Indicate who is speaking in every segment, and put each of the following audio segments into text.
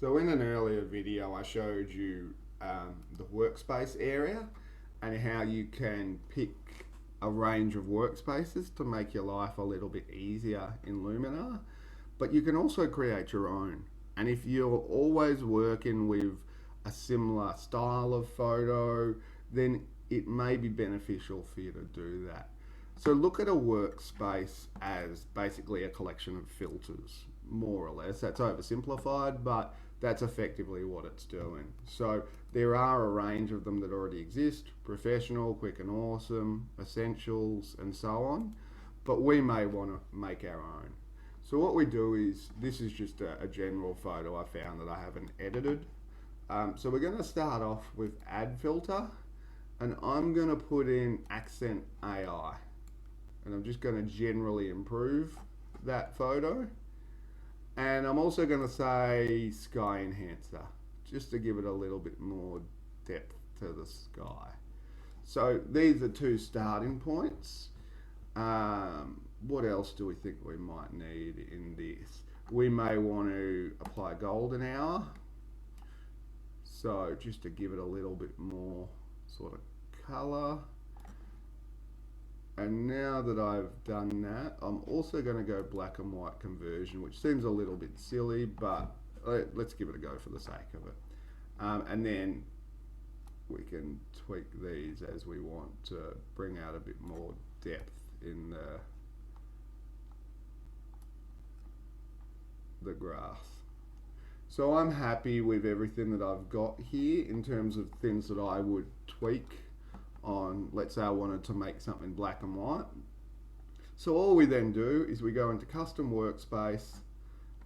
Speaker 1: So in an earlier video I showed you the workspace area and how you can pick a range of workspaces to make your life a little bit easier in Luminar, but you can also create your own. And if you're always working with a similar style of photo, then it may be beneficial for you to do that. So look at a workspace as basically a collection of filters, more or less. That's oversimplified, but that's effectively what it's doing. So there are a range of them that already exist: professional, quick and awesome, essentials, and so on. But we may want to make our own. So what we do is, this is just a general photo I found that I haven't edited. So we're going to start off with add filter, and I'm going to put in accent AI. And I'm just going to generally improve that photo. And I'm also going to say sky enhancer, just to give it a little bit more depth to the sky. So these are two starting points. What else do we think we might need in this? We may want to apply golden hour. So just to give it a little bit more sort of color. And now that I've done that, I'm also going to go black and white conversion, which seems a little bit silly, but let's give it a go for the sake of it. And then we can tweak these as we want to bring out a bit more depth in the grass. So I'm happy with everything that I've got here in terms of things that I would tweak on. Let's say I wanted to make something black and white. So all we then do is we go into custom workspace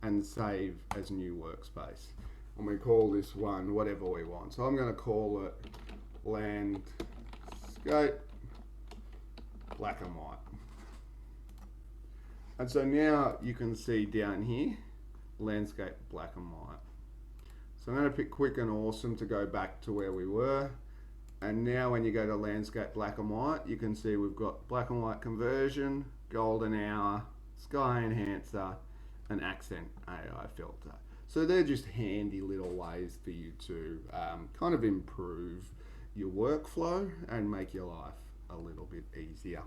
Speaker 1: and save as new workspace. And we call this one whatever we want. So I'm going to call it landscape black and white. And so now you can see down here, landscape black and white. So I'm going to pick quick and awesome to go back to where we were. And now when you go to landscape black and white, you can see we've got black and white conversion, golden hour, sky enhancer, and accent AI filter. So they're just handy little ways for you to kind of improve your workflow and make your life a little bit easier.